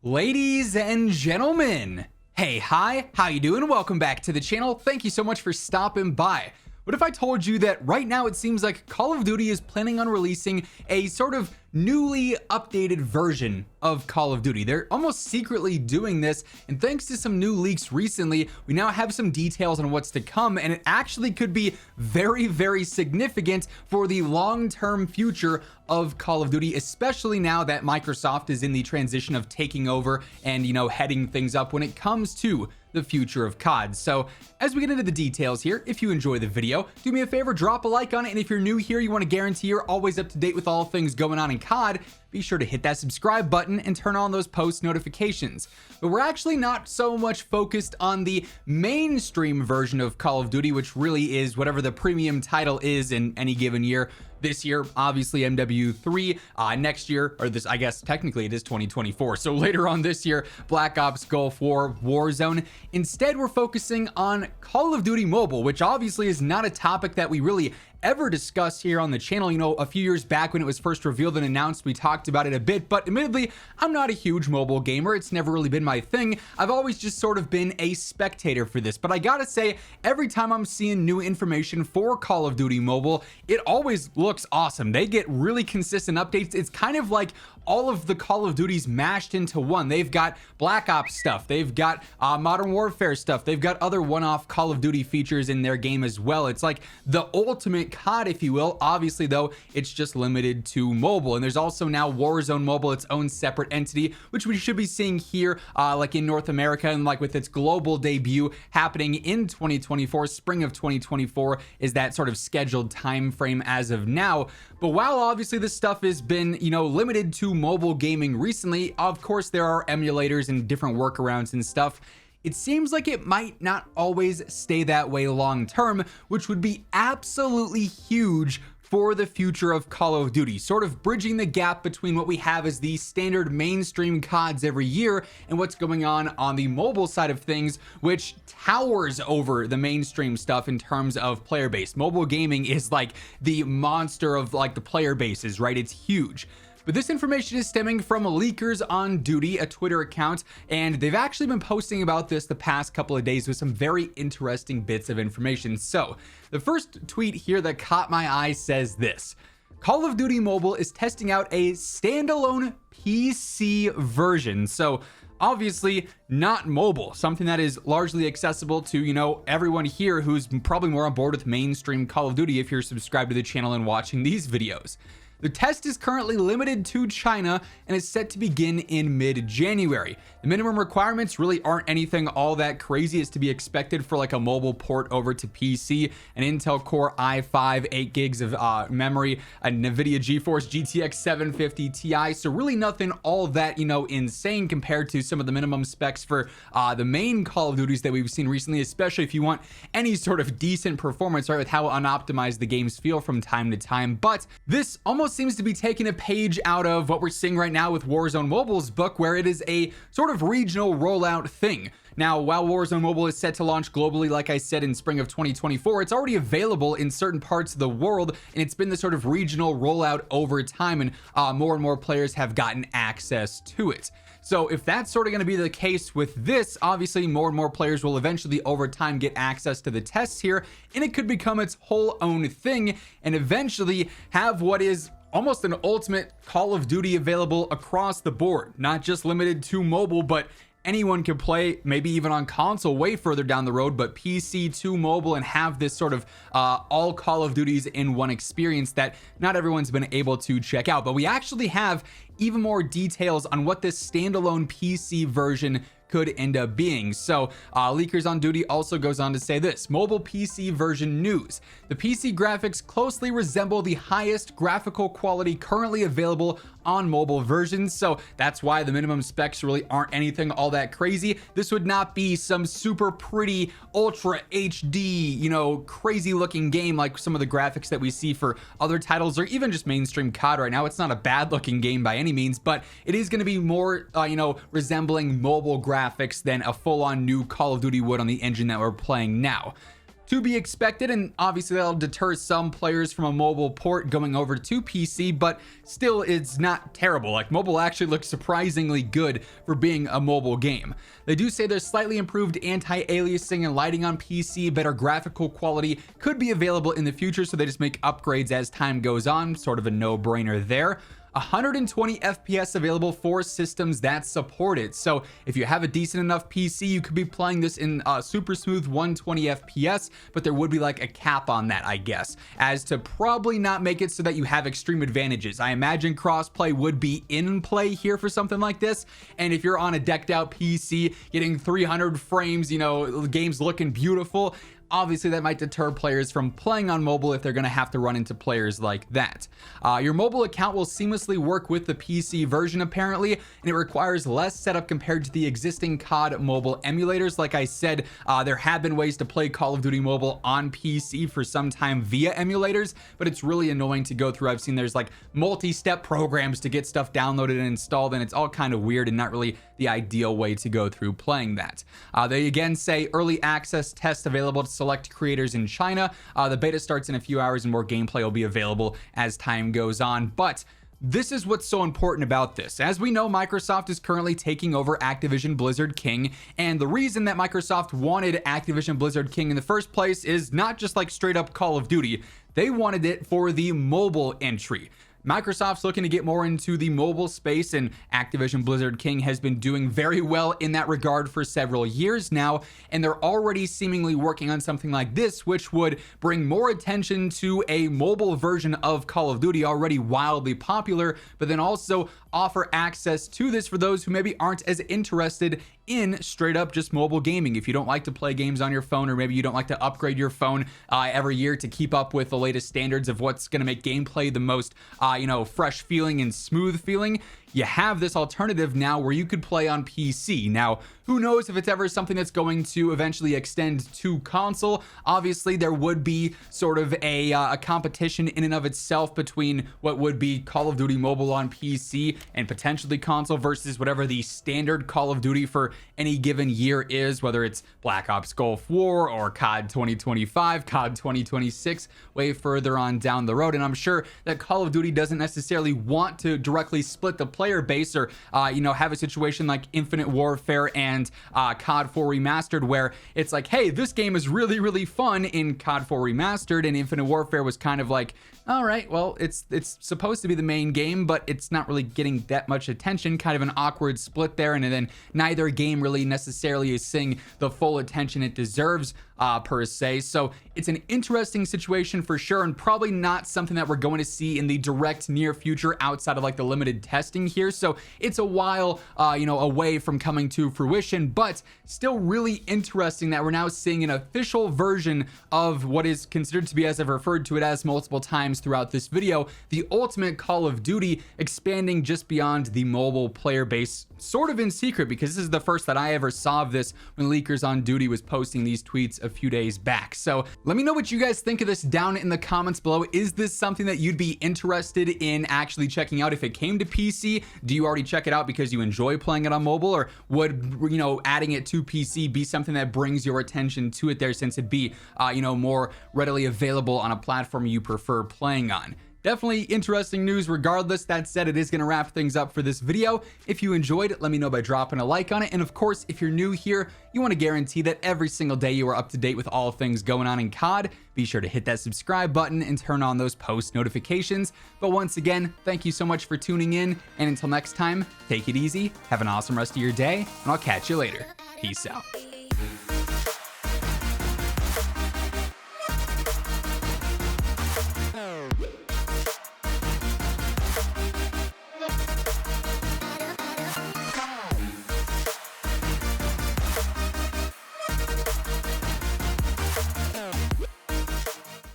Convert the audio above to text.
Ladies and gentlemen, hey, hi, how you doing? Welcome back to the channel. Thank you so much for stopping by. What if I told you that right now it seems like Call of Duty is planning on releasing a sort of newly updated version of Call of Duty? They're almost secretly doing this, and thanks to some new leaks recently, we now have some details on what's to come, and it actually could be very, very significant for the long-term future of Call of Duty, especially now that Microsoft is in the transition of taking over and, heading things up when it comes to the future of COD. So as we get into the details here, if you enjoy the video, do me a favor, drop a like on it, and if you're new here, you want to guarantee you're always up to date with all things going on in COD, be sure to hit that subscribe button and turn on those post notifications. But we're actually not so much focused on the mainstream version of Call of Duty, which really is whatever the premium title is in any given year. This year, obviously MW3, next year, or this, I guess technically it is 2024. So later on this year, Black Ops, Gulf War, Warzone. Instead, we're focusing on Call of Duty Mobile, which obviously is not a topic that we really ever discussed here on the channel. A few years back when it was first revealed and announced, we talked about it a bit, but admittedly, I'm not a huge mobile gamer. It's never really been my thing. I've always just sort of been a spectator for this, but I gotta say, every time I'm seeing new information for Call of Duty Mobile, it always looks awesome. They get really consistent updates. It's kind of like all of the Call of Duties mashed into one. They've got Black Ops stuff, they've got Modern Warfare stuff, they've got other one-off Call of Duty features in their game as well. It's like the ultimate COD, if you will. Obviously though, it's just limited to mobile, and there's also now Warzone Mobile, its own separate entity, which we should be seeing here like in North America, and like with its global debut happening in 2024, spring of 2024 is that sort of scheduled time frame as of now. But while obviously this stuff has been limited to mobile gaming recently, of course there are emulators and different workarounds and stuff. It seems like it might not always stay that way long term, which would be absolutely huge for the future of Call of Duty, sort of bridging the gap between what we have as the standard mainstream CODs every year and what's going on the mobile side of things, which towers over the mainstream stuff in terms of player base. Mobile gaming is like the monster of like the player bases, right? It's huge. But this information is stemming from Leakers on Duty, a Twitter account, and they've actually been posting about this the past couple of days with some very interesting bits of information. So the first tweet here that caught my eye says this: Call of Duty Mobile is testing out a standalone PC version. So obviously not mobile, something that is largely accessible to, everyone here who's probably more on board with mainstream Call of Duty if you're subscribed to the channel and watching these videos. The test is currently limited to China and is set to begin in mid-January. The minimum requirements really aren't anything all that crazy as to be expected for like a mobile port over to PC, an Intel Core i5, 8 gigs of memory, a NVIDIA GeForce GTX 750 Ti, so really nothing all that, insane compared to some of the minimum specs for the main Call of Duties that we've seen recently, especially if you want any sort of decent performance, right, with how unoptimized the games feel from time to time. But this almost seems to be taking a page out of what we're seeing right now with Warzone Mobile's book, where it is a sort of regional rollout thing. Now, while Warzone Mobile is set to launch globally, like I said, in spring of 2024, it's already available in certain parts of the world, and it's been the sort of regional rollout over time, and more and more players have gotten access to it. So if that's sort of going to be the case with this, obviously more and more players will eventually over time get access to the tests here, and it could become its whole own thing and eventually have what is almost an ultimate Call of Duty available across the board, not just limited to mobile, but anyone can play, maybe even on console way further down the road, but PC to mobile, and have this sort of all Call of Duties in one experience that not everyone's been able to check out. But we actually have even more details on what this standalone PC version could end up being. So Leakers on Duty also goes on to say this: mobile PC version news. The PC graphics closely resemble the highest graphical quality currently available on mobile versions, so that's why the minimum specs really aren't anything all that crazy. This would not be some super pretty ultra HD, crazy looking game like some of the graphics that we see for other titles or even just mainstream COD right now. It's not a bad looking game by any means, but it is going to be more resembling mobile graphics than a full-on new Call of Duty would on the engine that we're playing now. to be expected, and obviously that'll deter some players from a mobile port going over to PC, but still it's not terrible. Like, mobile actually looks surprisingly good for being a mobile game. They do say there's slightly improved anti-aliasing and lighting on PC, better graphical quality could be available in the future, so they just make upgrades as time goes on, sort of a no-brainer there. 120 FPS available for systems that support it. So if you have a decent enough PC, you could be playing this in super smooth 120 FPS, but there would be like a cap on that, I guess, as to probably not make it so that you have extreme advantages. I imagine crossplay would be in play here for something like this. And if you're on a decked out PC getting 300 frames, you know, games looking beautiful, obviously that might deter players from playing on mobile if they're going to have to run into players like that. Your mobile account will seamlessly work with the PC version apparently, and it requires less setup compared to the existing COD Mobile emulators. Like I said, there have been ways to play Call of Duty Mobile on PC for some time via emulators, but it's really annoying to go through. I've seen there's like multi-step programs to get stuff downloaded and installed, and it's all kind of weird and not really the ideal way to go through playing that. They again say early access test available to select creators in China. The beta starts in a few hours and more gameplay will be available as time goes on. But this is what's so important about this. As we know, Microsoft is currently taking over Activision Blizzard King, and the reason that Microsoft wanted Activision Blizzard King in the first place is not just like straight up Call of Duty. They wanted it for the mobile entry. Microsoft's looking to get more into the mobile space, and Activision Blizzard King has been doing very well in that regard for several years now, and they're already seemingly working on something like this, which would bring more attention to a mobile version of Call of Duty, already wildly popular, but then also offer access to this for those who maybe aren't as interested in straight up just mobile gaming. If you don't like to play games on your phone, or maybe you don't like to upgrade your phone every year to keep up with the latest standards of what's going to make gameplay the most fresh feeling and smooth feeling, you have this alternative now where you could play on PC. Now, who knows if it's ever something that's going to eventually extend to console. Obviously, there would be sort of a competition in and of itself between what would be Call of Duty Mobile on PC and potentially console versus whatever the standard Call of Duty for any given year is, whether it's Black Ops Gulf War or COD 2025, COD 2026, way further on down the road. And I'm sure that Call of Duty doesn't necessarily want to directly split the player base, or have a situation like Infinite Warfare and COD 4 Remastered, where it's like, hey, this game is really, really fun in COD 4 Remastered, and Infinite Warfare was kind of like, all right, well, it's supposed to be the main game, but it's not really getting that much attention. Kind of an awkward split there, and then neither game really necessarily is seeing the full attention it deserves per se. So it's an interesting situation for sure, and probably not something that we're going to see in the direct near future outside of like the limited testing here. So it's a while away from coming to fruition, but still really interesting that we're now seeing an official version of what is considered to be, as I've referred to it as multiple times throughout this video, the ultimate Call of Duty, expanding just beyond the mobile player base, sort of in secret, because this is the first that I ever saw of this when Leakers on Duty was posting these tweets a few days back. So let me know what you guys think of this down in the comments below. Is this something that you'd be interested in actually checking out if it came to PC? Do you already check it out because you enjoy playing it on mobile, or would adding it to PC be something that brings your attention to it there, since it'd be more readily available on a platform you prefer playing on? Definitely interesting news regardless. That said, it is going to wrap things up for this video. If you enjoyed it, let me know by dropping a like on it. And of course, if you're new here, you want to guarantee that every single day you are up to date with all things going on in COD, be sure to hit that subscribe button and turn on those post notifications. But once again, thank you so much for tuning in. And until next time, take it easy, have an awesome rest of your day, and I'll catch you later. Peace out.